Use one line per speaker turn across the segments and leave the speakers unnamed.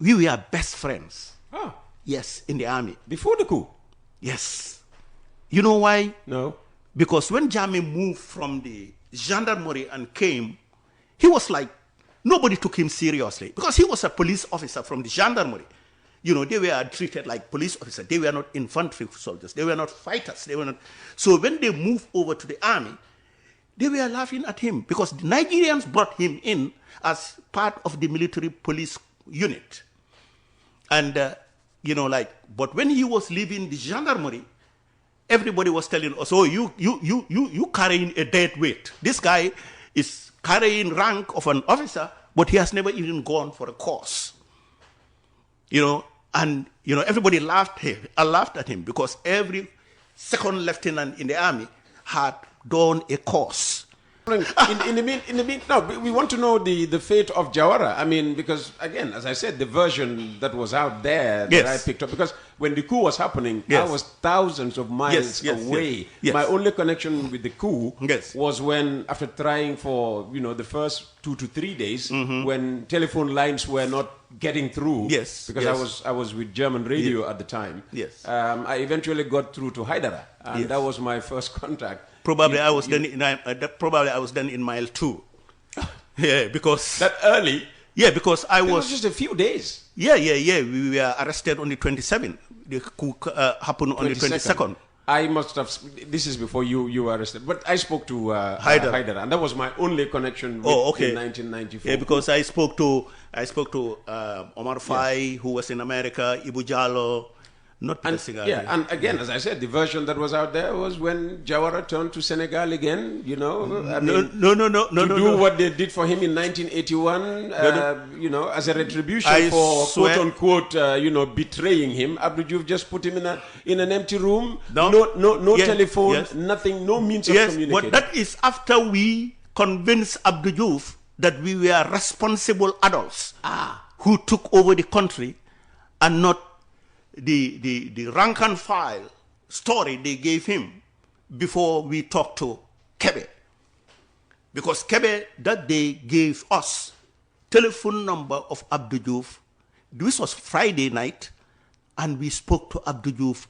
We were best friends.
Oh.
Yes, in the army.
Before the coup?
Yes. You know why?
No.
Because when Jammeh moved from the gendarmerie and came, he was like, nobody took him seriously because he was a police officer from the gendarmerie. You know, they were treated like police officers. They were not infantry soldiers. They were not fighters. They were not. So when they moved over to the army, they were laughing at him because the Nigerians brought him in as part of the military police unit. And, but when he was leaving the gendarmerie, everybody was telling us, oh, you carrying a dead weight. This guy is carrying rank of an officer, but he has never even gone for a course. Everybody laughed at him because every second lieutenant in the army had done a course.
No, we want to know the fate of Jawara. I mean, because again, as I said, the version that was out there that I picked up, because when the coup was happening, I was thousands of miles away. Yes. My only connection with the coup was when, after trying for the first 2 to 3 days, when telephone lines were not getting through.
Yes.
Because I was with German radio at the time.
Yes.
I eventually got through to Haidara, and that was my first contact.
Probably I was then in mile 2. Yeah, because
that early.
Yeah, because
it was just a few days.
Yeah. We were arrested on the 27th. The coup happened on the 22nd.
I must have. This is before you were arrested. But I spoke to Haidara, and that was my only connection with in 1994.
Yeah, because I spoke to Omar Faye, who was in America, Ibu Jallo.
And again, as I said, the version that was out there was when Jawara turned to Senegal again, No. To do what they did for him in 1981, as a retribution for quote-unquote, betraying him. Abdou Diouf just put him in an empty room, no telephone, nothing, no means of communicating.
But that is after we convinced Abdou Diouf that we were responsible adults who took over the country and not the rank and file story they gave him before we talked to Kebe. Because Kebe that day gave us telephone number of Abdou Diouf. This was Friday night, and we spoke to Abdou Diouf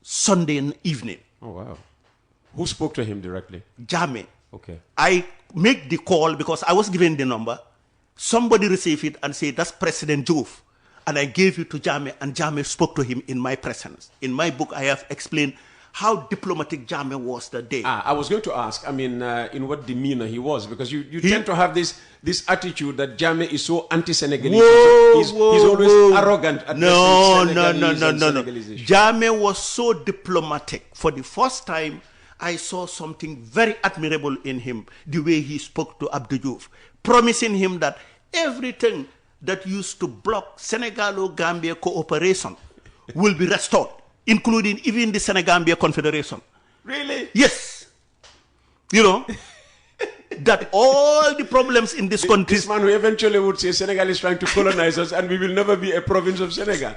Sunday evening.
Oh, wow. Who spoke to him directly?
Jammeh.
Okay.
I make the call because I was given the number. Somebody received it and said, that's President Diouf. And I gave it to Jammeh, and Jammeh spoke to him in my presence. In my book, I have explained how diplomatic Jammeh was that day.
I was going to ask, in what demeanor he was, because you tend to have this attitude that Jammeh is so anti-Senegalese. He's always arrogant at
No. Jammeh was so diplomatic. For the first time, I saw something very admirable in him, the way he spoke to Abdou Diouf, promising him that everything that used to block Senegalo-Gambia cooperation will be restored, including even the Senegambia Confederation.
Really?
Yes. That all the problems in this country...
This man who eventually would say Senegal is trying to colonize us and we will never be a province of Senegal.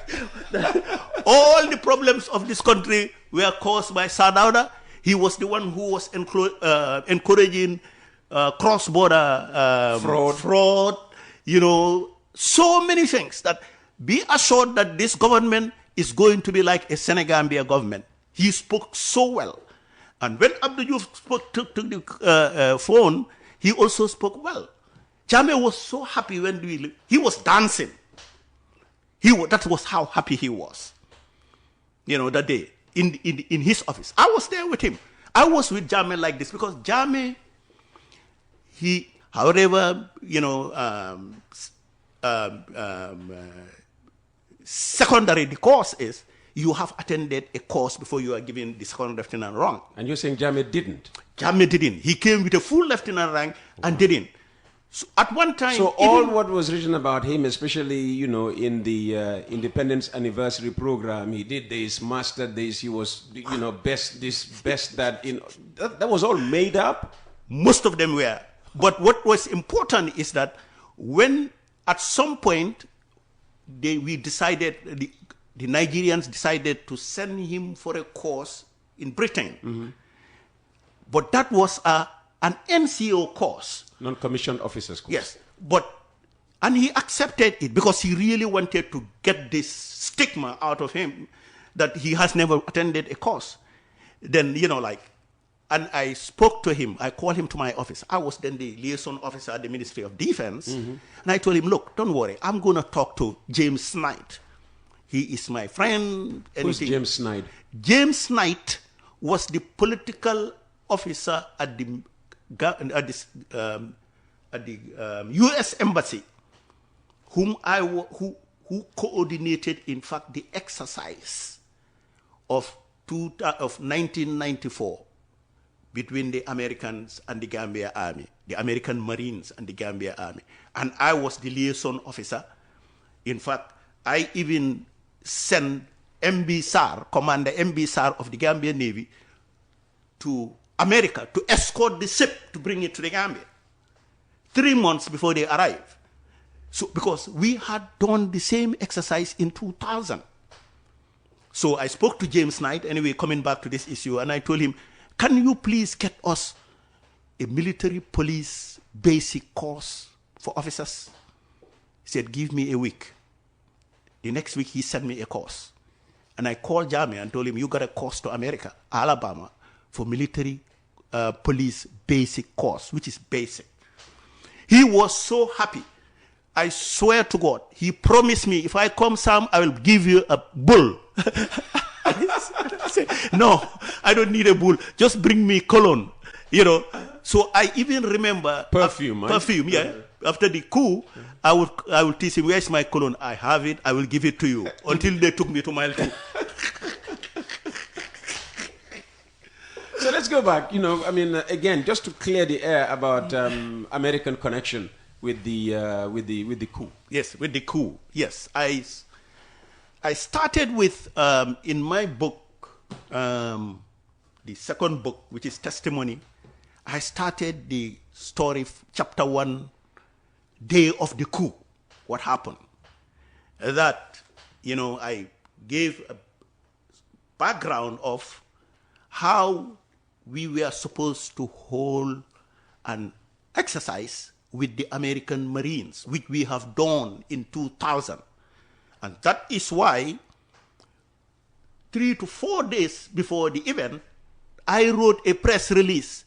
All the problems of this country were caused by Sadauda. He was the one who was encouraging cross-border fraud, so many things. That be assured that this government is going to be like a Senegambia government. He spoke so well. And when Abdou Diouf took the phone, he also spoke well. Jammeh was so happy when he was dancing. That was how happy he was, that day in his office. I was there with him. I was with Jammeh like this because Jammeh, secondary, the course is you have attended a course before you are given the second lieutenant rank.
And you're saying Jammeh didn't?
Jammeh didn't. He came with a full lieutenant rank and didn't. So at one time...
So all what was written about him, especially, in the Independence Anniversary program, he did this, mastered this, he was, best this, best that, that was all made up?
Most of them were. But what was important is that when at some point the Nigerians decided to send him for a course in Britain. Mm-hmm. But that was an NCO course.
Non-commissioned officers course.
Yes. But And he accepted it because he really wanted to get this stigma out of him that he has never attended a course. Then, and I spoke to him. I called him to my office. I was then the liaison officer at the Ministry of Defense. And I told him, look, don't worry. I'm going to talk to James Knight. He is my friend.
Who's James Knight?
James Knight was the political officer at the U.S. Embassy, who coordinated, in fact, the exercise of 1994 between the Americans and the Gambia Army, the American Marines and the Gambia Army. And I was the liaison officer. In fact, I even sent M.B. Sarr, Commander M.B. Sarr of the Gambia Navy, to America to escort the ship to bring it to the Gambia 3 months before they arrived. So, because we had done the same exercise in 2000. So I spoke to James Knight, anyway, coming back to this issue, and I told him, can you please get us a military police basic course for officers? He said, give me a week. The next week, he sent me a course. And I called Jammeh and told him, you got a course to America, Alabama, for military police basic course, which is basic. He was so happy. I swear to God, he promised me, if I come, Sam, I will give you a bull. I said, no, I don't need a bull. Just bring me cologne, So I even remember
perfume.
Perfume, yeah. After the coup, I will teach him, where's my cologne? I have it. I will give it to you. Until they took me to Mile 2.
So let's go back. Again, just to clear the air about American connection with the coup.
Yes, with the coup. Yes, I started with in my book, the second book, which is Testimony. I started the story, chapter 1, day of the coup. What happened? That I gave a background of how we were supposed to hold an exercise with the American Marines, which we have done in 2000. And that is why 3 to 4 days before the event, I wrote a press release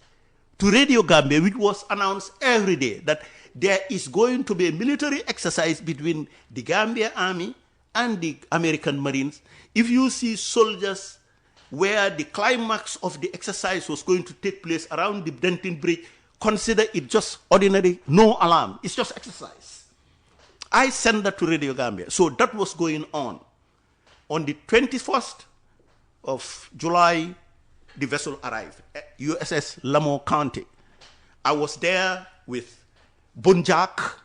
to Radio Gambia, which was announced every day that there is going to be a military exercise between the Gambia Army and the American Marines. If you see soldiers where the climax of the exercise was going to take place around the Denton Bridge, consider it just ordinary, no alarm. It's just exercise. I sent that to Radio Gambia. So that was going on. On the 21st of July, the vessel arrived at USS Lamo County. I was there with Bunjak,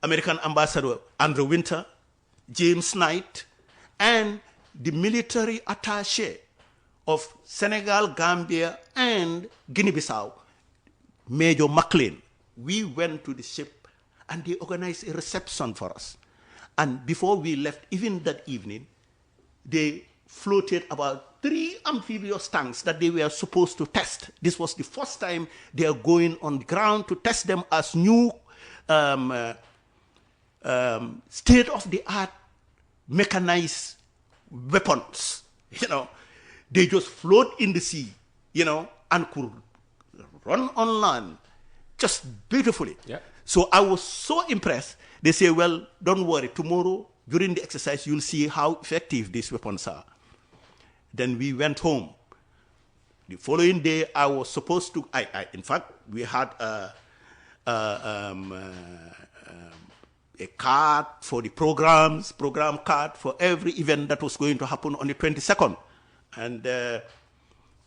American Ambassador Andrew Winter, James Knight, and the military attaché of Senegal, Gambia, and Guinea-Bissau, Major McLean. We went to the ship and they organized a reception for us. And before we left, even that evening, they floated about 3 amphibious tanks that they were supposed to test. This was the first time they are going on the ground to test them as new state-of-the-art mechanized weapons. They just float in the sea, and could run on land just beautifully.
Yeah.
So I was so impressed. They say, well, don't worry. Tomorrow, during the exercise, you'll see how effective these weapons are. Then we went home. The following day, I was supposed to, in fact, we had a card for the program card for every event that was going to happen on the 22nd. And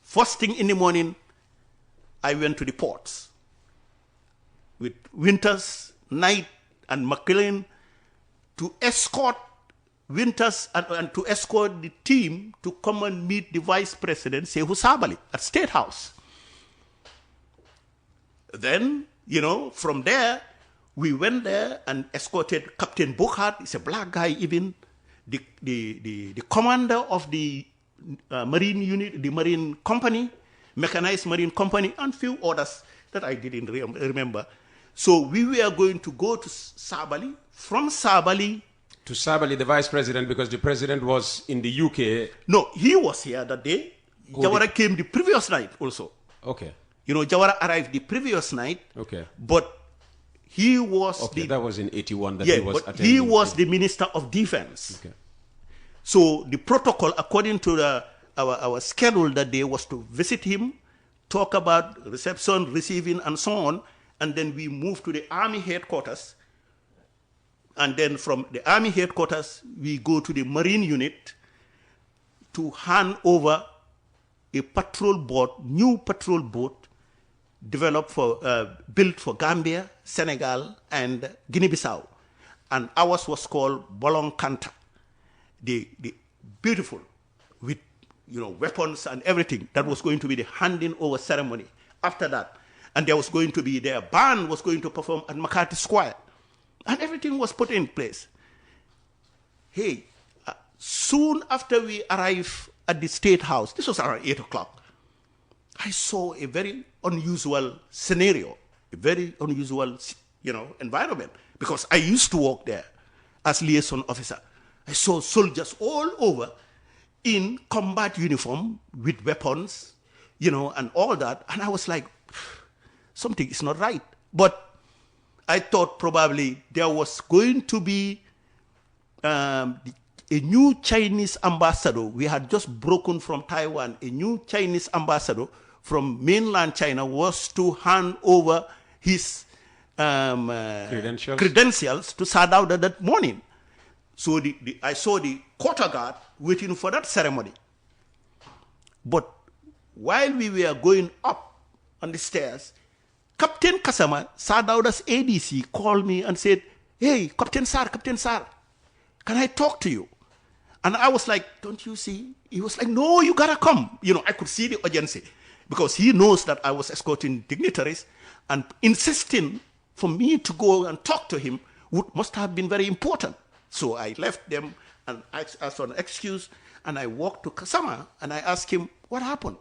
first thing in the morning, I went to the ports with Winters, Knight, and McLean to escort Winters and to escort the team to come and meet the Vice President, Sehu Sabali, at State House. Then, from there, we went there and escorted Captain Buchard. He's a black guy even, the commander of the Marine unit, the Marine Company, Mechanized Marine Company, and few others that I didn't remember. So we were going to go to Sabali. From Sabali...
To Sabali, the vice president, because the president was in the UK.
No, he was here that day. Jawara came the previous night also.
Okay.
You know, Jawara arrived the previous night.
Okay.
But he was
that was in 81 that he was attending.
He was the Minister of Defense.
Okay.
So the protocol, according to our schedule that day, was to visit him, talk about reception, receiving, and so on. And then we moved to the Army headquarters. And then from the Army headquarters, we go to the Marine unit to hand over a patrol boat, new patrol boat, developed built for Gambia, Senegal, and Guinea-Bissau. And ours was called Bolong Kanta, the beautiful, with weapons and everything. That was going to be the handing over ceremony after that. And there was going to be, their band was going to perform at McCarthy Square. And everything was put in place. Hey, soon after we arrived at the State House, this was around 8 o'clock, I saw a very unusual scenario, a very unusual, environment, because I used to work there as liaison officer. I saw soldiers all over in combat uniform with weapons, and all that. And I was like, something is not right. But I thought probably there was going to be a new Chinese ambassador. We had just broken from Taiwan. A new Chinese ambassador from mainland China was to hand over his credentials to Sadauda that morning. So I saw the quarter guard waiting for that ceremony. But while we were going up on the stairs, Captain Kasama, Sadauda's ADC, called me and said, "Hey, Captain Sarr, can I talk to you?" And I was like, "Don't you see?" He was like, "No, you gotta come." I could see the urgency because he knows that I was escorting dignitaries, and insisting for me to go and talk to him must have been very important. So I left them and asked for an excuse, and I walked to Kasama and I asked him, "What happened?"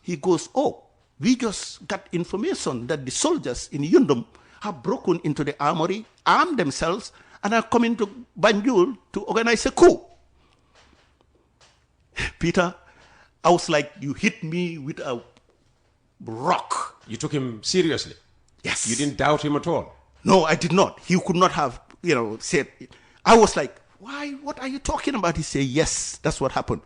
He goes, "Oh, we just got information that the soldiers in Yundum have broken into the armory, armed themselves, and are coming to Banjul to organize a coup." Peter, I was like, you hit me with a rock.
You took him seriously?
Yes.
You didn't doubt him at all?
No, I did not. He could not have, said it. I was like, "Why? What are you talking about?" He said, "Yes, that's what happened."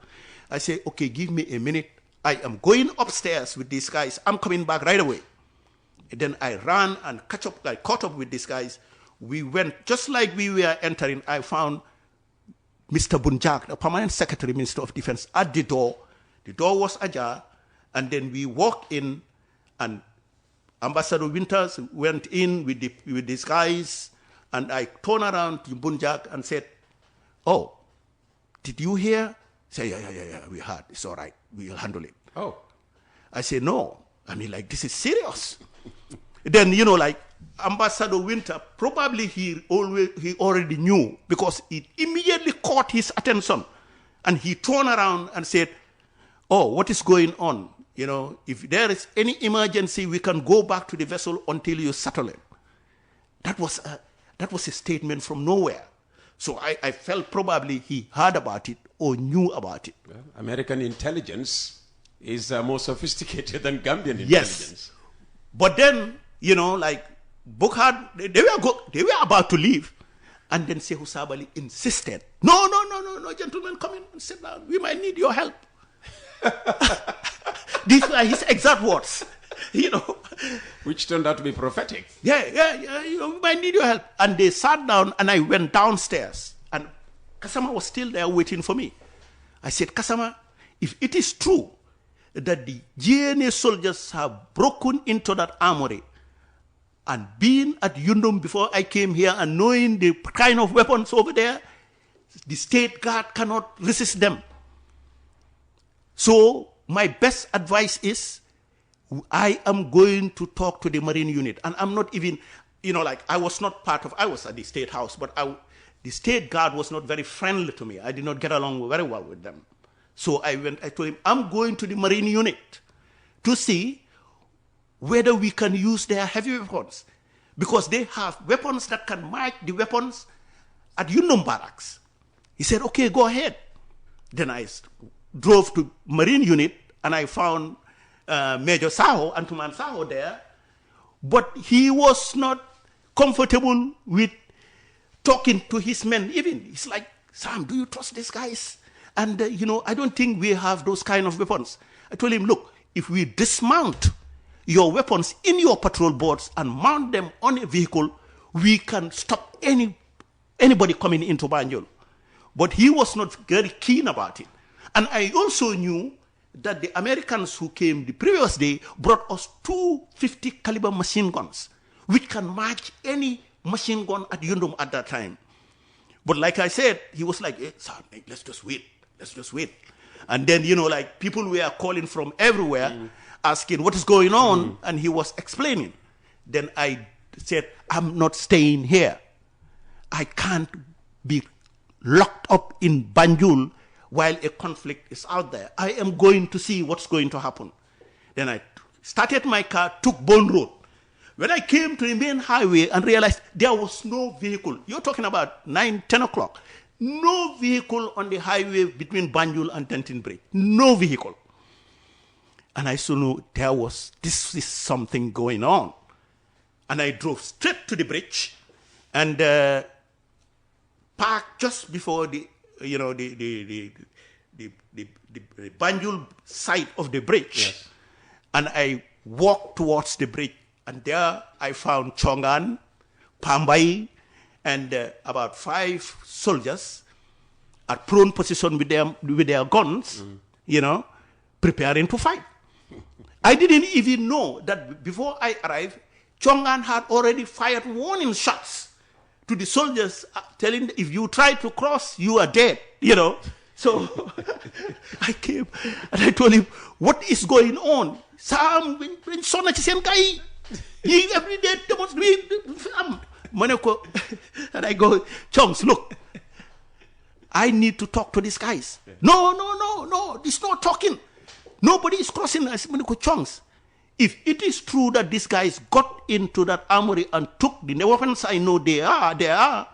I said, "Okay, give me a minute. I am going upstairs with these guys. I'm coming back right away." And then I ran and caught up with these guys. We went, just like we were entering, I found Mr. Bunjak, the permanent secretary, Minister of Defense, at the door. The door was ajar. And then we walked in, and Ambassador Winters went in with these guys. And I turned around to Bunjak and said, "Oh, did you hear?" He said, yeah, we heard. It's all right. We'll handle it.
Oh.
I said, "No. I mean, this is serious." Then, Ambassador Winter, probably he already knew, because it immediately caught his attention. And he turned around and said, "Oh, what is going on? If there is any emergency, we can go back to the vessel until you settle it." That was a statement from nowhere. So I felt probably he heard about it or knew about it.
Well, American intelligence is more sophisticated than Gambian intelligence.
Yes. But then, Bukhard, they were about to leave. And then Sehu Sabali insisted, No, gentlemen, come in and sit down. We might need your help." These are his exact words.
Which turned out to be prophetic.
Yeah, we might need your help. And they sat down, and I went downstairs. And Kasama was still there waiting for me. I said, "Kasama, if it is true that the GNA soldiers have broken into that armory and been at Yundum before I came here and knowing the kind of weapons over there, the state guard cannot resist them. So my best advice is I am going to talk to the Marine unit." And I'm not even, I was not I was at the State House, but the state guard was not very friendly to me. I did not get along very well with them. So I told him, "I'm going to the Marine unit to see whether we can use their heavy weapons." because they have weapons that can match the weapons at Yundum Barracks. He said, okay, go ahead. Then I drove to Marine Unit and I found Major Saho, Antuman Saho there, but he was not comfortable with talking to his men even. He's like, Sam, do you trust these guys? And, I don't think we have those kind of weapons. I told him, look, if we dismount your weapons in your patrol boats and mount them on a vehicle, we can stop anybody coming into Banjul. But he was not very keen about it. And I also knew that the Americans who came the previous day brought us 250 caliber machine guns, which can match any machine gun at Yundum at that time. But like I said, he was like, hey, son, let's just wait. And then, people were calling from everywhere, asking what is going on, and he was explaining. Then I said, I'm not staying here. I can't be locked up in Banjul while a conflict is out there. I am going to see what's going to happen. Then I started my car, took Bone Road. When I came to the main highway and realized there was no vehicle, you're talking about 9, 10 o'clock, no vehicle on the highway between Banjul and Denton Bridge, no vehicle. And I saw this is something going on. And I drove straight to the bridge and parked just before the Banjul side of the bridge. Yes. And I walked towards the bridge, and there I found Chongan, Pambai, and about 5 soldiers at prone position with their guns, preparing to fight. I didn't even know that before I arrived, Chongan had already fired warning shots to the soldiers, telling them, if you try to cross, you are dead, So I came and I told him, what is going on? Sam, when Sona Chisenkai, he every day demonstrates. And I go, Chongs, look, I need to talk to these guys. Yeah. No, it's not talking. Nobody is crossing. I said, Chongs, if it is true that these guys got into that armory and took the weapons, I know they are,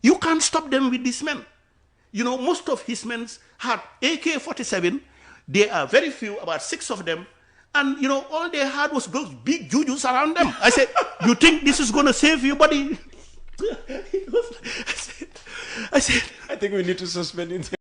you can't stop them with these men. Most of his men had AK-47. There are very few, about 6 of them. And, all they had was those big jujus around them. I said, you think this is going to save you, buddy? I said,
I think we need to suspend it.